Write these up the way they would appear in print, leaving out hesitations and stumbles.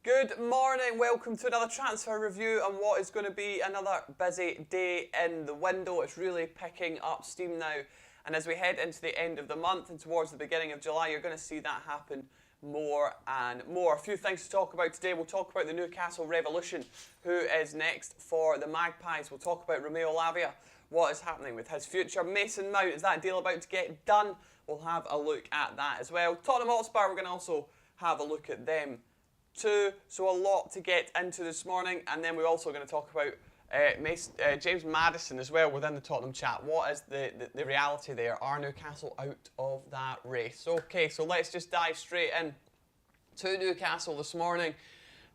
Good morning, welcome to another transfer review and what is going to be another busy day in the window. It's really picking up steam now, and as we head into the end of the month and towards the beginning of July, you're going to see that happen more and more. A few things to talk about today. We'll talk about the Newcastle Revolution, who is next for the Magpies. We'll talk about Romeo Lavia, what is happening with his future. Mason Mount, is that deal about to get done? We'll have a look at that as well. Tottenham Hotspur, we're going to also have a look at them too. So a lot to get into this morning, and then we're also going to talk about James Maddison as well within the Tottenham chat. What is the reality there? Are Newcastle out of that race? Okay, so let's just dive straight in to Newcastle this morning.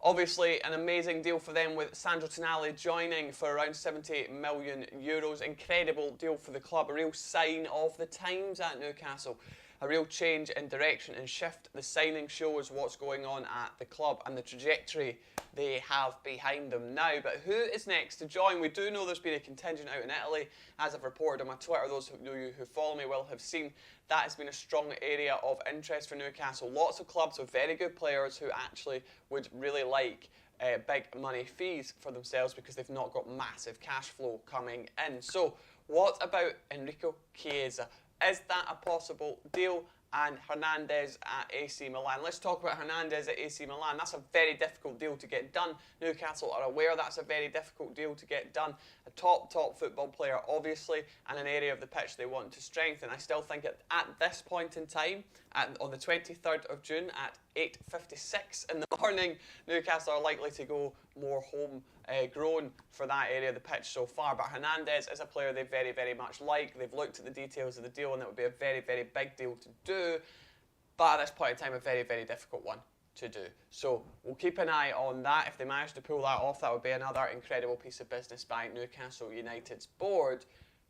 Obviously, an amazing deal for them with Sandro Tonali joining for around 78 million euros. Incredible deal for the club, a real sign of the times at Newcastle. A real change in direction and shift. The signing shows what's going on at the club and the trajectory they have behind them now. But who is next to join? We do know there's been a contingent out in Italy. As I've reported on my Twitter, those of you who follow me will have seen that has been a strong area of interest for Newcastle. Lots of clubs with very good players who actually would really like big money fees for themselves because they've not got massive cash flow coming in. So what about Enrico Chiesa? Is that a possible deal? And Hernandez at AC Milan. Let's talk about Hernandez at AC Milan. That's a very difficult deal to get done. Newcastle are aware that's a very difficult deal to get done. A top football player, obviously, and an area of the pitch they want to strengthen. I still think at this point in time, on the 23rd of June at 8:56 in the morning, Newcastle are likely to go more home grown for that area of the pitch so far. But Hernandez is a player they very much like. They've looked at the details of the deal and it would be a very big deal to do. But at this point in time, a very difficult one to do. So we'll keep an eye on that. If they manage to pull that off, that would be another incredible piece of business by Newcastle United's board.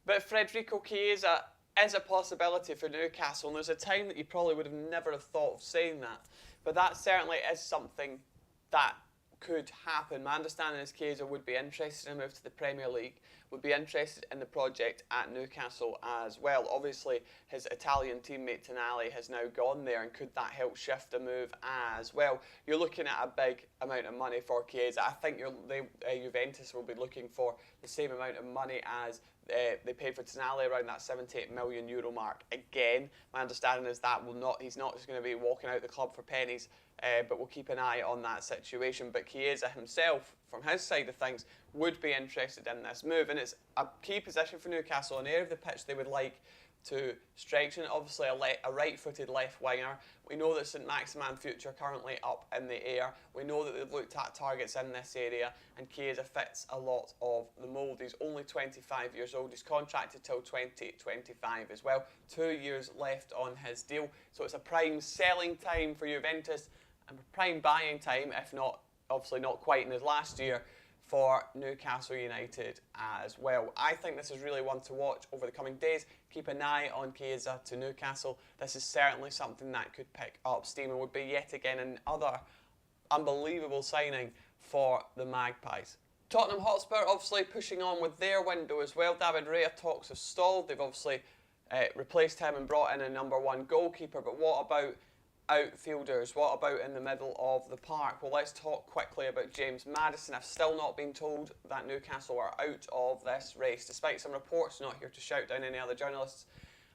But Federico Chiesa is a possibility for Newcastle, and there's a time that you probably would have never have thought of saying that. But that certainly is something that could happen. My understanding is Chiesa would be interested in a move to the Premier League, would be interested in the project at Newcastle as well. Obviously, his Italian teammate Tonali has now gone there, and could that help shift a move as well? You're looking at a big amount of money for Chiesa. I think Juventus will be looking for the same amount of money as they paid for Tonali, around that 78 million euro mark. Again, my understanding is that he's not just going to be walking out the club for pennies, but we'll keep an eye on that situation. But Chiesa himself, from his side of things, would be interested in this move, and it's a key position for Newcastle, an area of the pitch they would like to strengthen. Obviously a right-footed left winger. We know that St Maximin future currently up in the air. We know that they've looked at targets in this area, and Chiesa fits a lot of the mould. He's only 25 years old. He's contracted till 2025 as well. 2 years left on his deal. So it's a prime selling time for Juventus and prime buying time, if not, obviously not quite in his last year, for Newcastle United as well. I think this is really one to watch over the coming days. Keep an eye on Chiesa to Newcastle. This is certainly something that could pick up steam and would be yet again another unbelievable signing for the Magpies. Tottenham Hotspur obviously pushing on with their window as well. David Raya talks have stalled. They've obviously replaced him and brought in a #1 goalkeeper. But what about outfielders? What about in the middle of the park? Well, let's talk quickly about James Maddison. I've still not been told that Newcastle are out of this race, despite some reports. Not here to shout down any other journalists.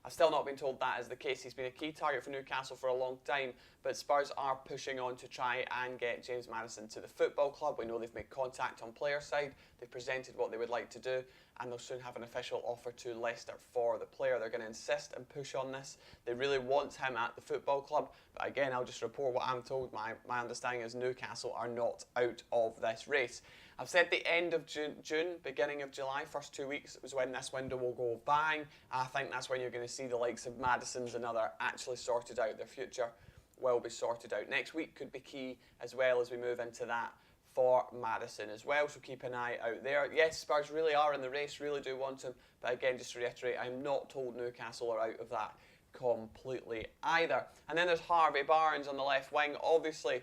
I've still not been told that is the case. He's been a key target for Newcastle for a long time, but Spurs are pushing on to try and get James Maddison to the football club. We know they've made contact on player side. They've presented what they would like to do, and they'll soon have an official offer to Leicester for the player. They're going to insist and push on this. They really want him at the football club, but again, I'll just report what I'm told. My understanding is Newcastle are not out of this race. I've said the end of June, beginning of July, first 2 weeks was when this window will go bang. I think that's when you're going to see the likes of Maddison's and other actually sorted out. Their future will be sorted out. Next week could be key as well as we move into that for Maddison as well, so keep an eye out there. Yes, Spurs really are in the race, really do want him, but again, just to reiterate, I'm not told Newcastle are out of that completely either. And then there's Harvey Barnes on the left wing. Obviously,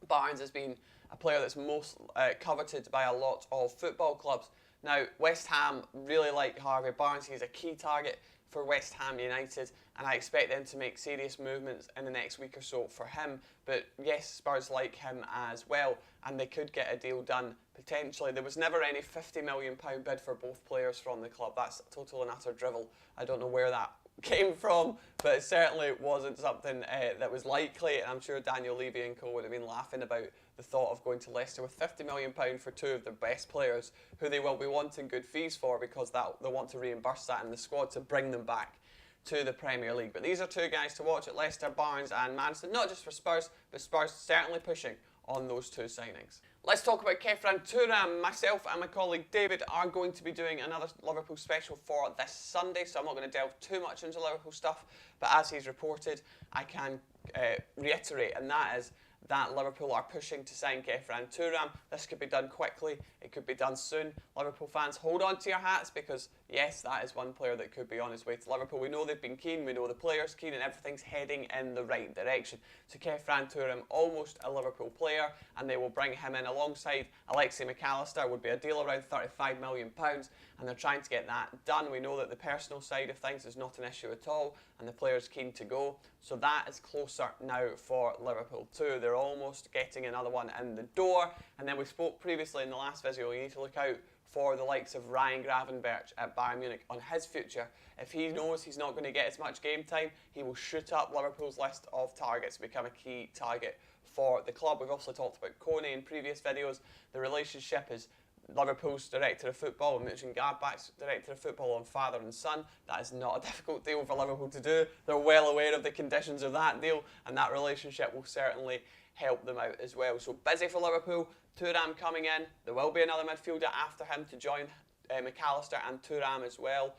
Barnes has been a player that's most coveted by a lot of football clubs. Now, West Ham really like Harvey Barnes. He's a key target for West Ham United, and I expect them to make serious movements in the next week or so for him. But yes, Spurs like him as well, and they could get a deal done potentially. There was never any £50 million bid for both players from the club. That's total and utter drivel. I don't know where that came from, but it certainly wasn't something that was likely, and I'm sure Daniel Levy and co would have been laughing about the thought of going to Leicester with £50 million for two of their best players, who they will be wanting good fees for, because they'll want to reimburse that in the squad to bring them back to the Premier League. But these are two guys to watch at Leicester, Barnes and Maddison, not just for Spurs, but Spurs certainly pushing on those two signings. Let's talk about Kefran Thuram. Myself and my colleague David are going to be doing another Liverpool special for this Sunday, so I'm not going to delve too much into Liverpool stuff, but as he's reported, I can reiterate, and that is that Liverpool are pushing to sign Kefran Thuram. This could be done quickly, it could be done soon. Liverpool fans, hold on to your hats, because yes, that is one player that could be on his way to Liverpool. We know they've been keen, we know the players keen, and everything's heading in the right direction. So Kefran Thuram, almost a Liverpool player, and they will bring him in alongside Alexei McAllister. Would be a deal around £35 million, and they're trying to get that done. We know that the personal side of things is not an issue at all, and the player's keen to go. So that is closer now for Liverpool too. They're almost getting another one in the door. And then we spoke previously in the last video, you need to look out for the likes of Ryan Gravenberch at Bayern Munich on his future. If he knows he's not going to get as much game time, he will shoot up Liverpool's list of targets to become a key target for the club. We've also talked about Kone in previous videos. The relationship is Liverpool's director of football and Mönchengladbach's director of football on father and son. That is not a difficult deal for Liverpool to do. They're well aware of the conditions of that deal, and that relationship will certainly help them out as well. So busy for Liverpool. Thuram coming in. There will be another midfielder after him to join McAllister and Thuram as well.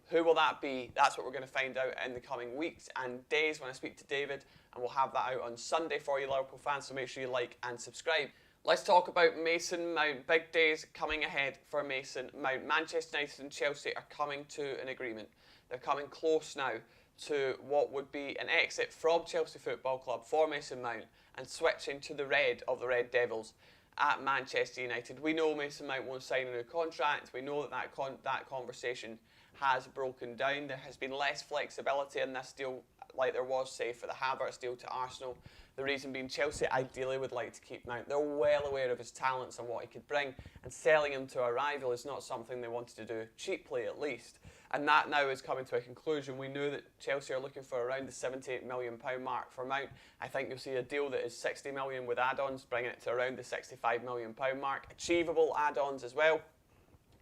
Who will that be? That's what we're going to find out in the coming weeks and days when I speak to David, and we'll have that out on Sunday for you Liverpool fans, so make sure you like and subscribe. Let's talk about Mason Mount. Big days coming ahead for Mason Mount. Manchester United and Chelsea are coming to an agreement. They're coming close now to what would be an exit from Chelsea Football Club for Mason Mount and switching to the red of the Red Devils at Manchester United. We know Mason Mount won't sign a new contract. We know that conversation has broken down. There has been less flexibility in this deal like there was, say, for the Havertz deal to Arsenal. The reason being Chelsea ideally would like to keep Mount. They're well aware of his talents and what he could bring, and selling him to a rival is not something they wanted to do, cheaply at least. And that now is coming to a conclusion. We know that Chelsea are looking for around the £78 million mark for Mount. I think you'll see a deal that is £60 million with add-ons, bringing it to around the £65 million mark. Achievable add-ons as well.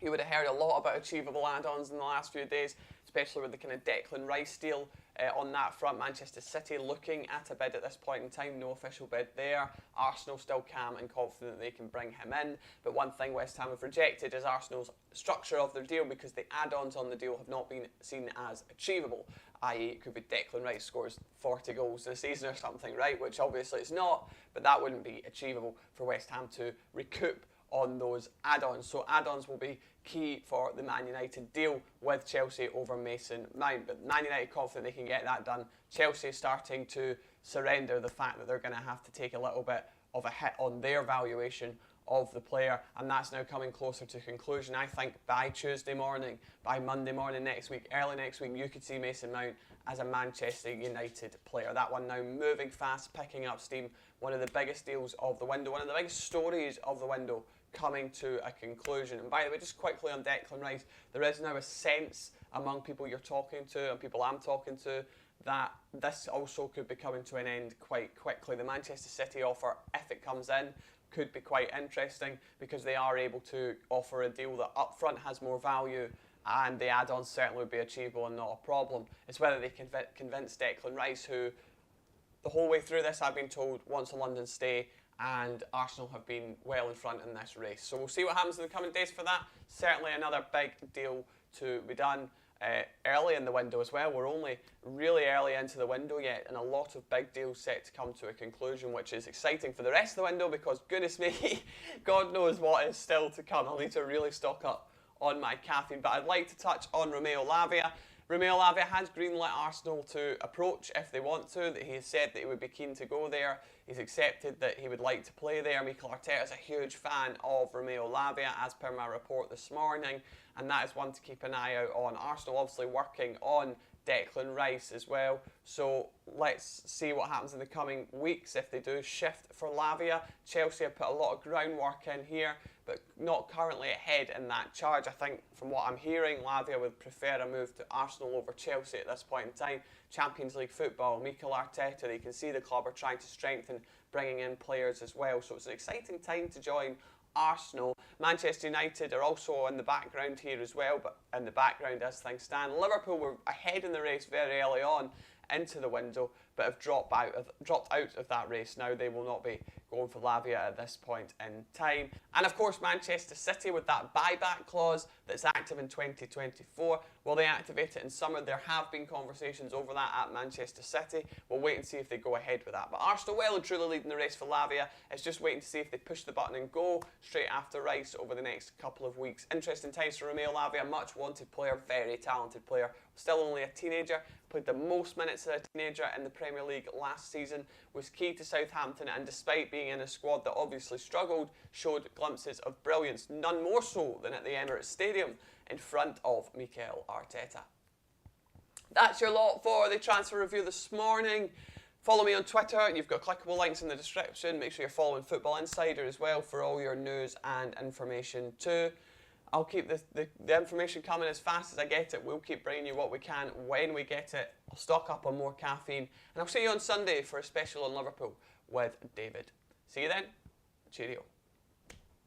You would have heard a lot about achievable add-ons in the last few days, especially with the kind of Declan Rice deal on that front. Manchester City looking at a bid at this point in time, no official bid there. Arsenal still calm and confident they can bring him in. But one thing West Ham have rejected is Arsenal's structure of their deal, because the add-ons on the deal have not been seen as achievable, i.e. it could be Declan Rice scores 40 goals in a season or something, right? Which obviously it's not, but that wouldn't be achievable for West Ham to recoup on those add-ons. So add-ons will be key for the Man United deal with Chelsea over Mason Mount. But Man United confident they can get that done. Chelsea starting to surrender the fact that they're going to have to take a little bit of a hit on their valuation of the player, and that's now coming closer to conclusion. I think by Tuesday morning, by Monday morning next week, early next week, you could see Mason Mount as a Manchester United player. That one now moving fast, picking up steam. One of the biggest deals of the window, one of the biggest stories of the window coming to a conclusion. And by the way, just quickly on Declan Rice, there is now a sense among people you're talking to and people I'm talking to that this also could be coming to an end quite quickly. The Manchester City offer, if it comes in, could be quite interesting, because they are able to offer a deal that upfront has more value, and the add-ons certainly would be achievable and not a problem. It's whether they can convince Declan Rice, who the whole way through this I've been told wants a London stay, and Arsenal have been well in front in this race. So we'll see what happens in the coming days for that. Certainly another big deal to be done early in the window as well. We're only really early into the window yet, and a lot of big deals set to come to a conclusion, which is exciting for the rest of the window, because goodness me, God knows what is still to come. I'll need to really stock up on my caffeine. But I'd like to touch on Romeo Lavia. Romeo Lavia has greenlit Arsenal to approach if they want to. That he has said that he would be keen to go there. He's accepted that he would like to play there. Mikel Arteta is a huge fan of Romeo Lavia, as per my report this morning, and that is one to keep an eye out on. Arsenal obviously working on Declan Rice as well, so let's see what happens in the coming weeks if they do shift for Lavia. Chelsea have put a lot of groundwork in here, but not currently ahead in that charge. I think from what I'm hearing, Lavia would prefer a move to Arsenal over Chelsea at this point in time. Champions League football, Mikel Arteta, you can see the club are trying to strengthen, bringing in players as well, so it's an exciting time to join Arsenal. Manchester United are also in the background here as well, but in the background as things stand. Liverpool were ahead in the race very early on into the window, but have dropped out of that race now. They will not be going for Lavia at this point in time. And of course, Manchester City, with that buyback clause that's active in 2024, will they activate it in summer? There have been conversations over that at Manchester City. We'll wait and see if they go ahead with that. But Arsenal well and truly leading the race for Lavia. It's just waiting to see if they push the button and go straight after Rice over the next couple of weeks. Interesting times for Romeo Lavia, much wanted player, very talented player, still only a teenager. Played the most minutes of a teenager in the Premier League last season, was key to Southampton, and despite being in a squad that obviously struggled, showed glimpses of brilliance, none more so than at the Emirates Stadium in front of Mikel Arteta. That's your lot for the transfer review this morning. Follow me on Twitter, you've got clickable links in the description. Make sure you're following Football Insider as well for all your news and information too. I'll keep the information coming as fast as I get it. We'll keep bringing you what we can when we get it. I'll stock up on more caffeine. And I'll see you on Sunday for a special on Liverpool with David. See you then. Cheerio.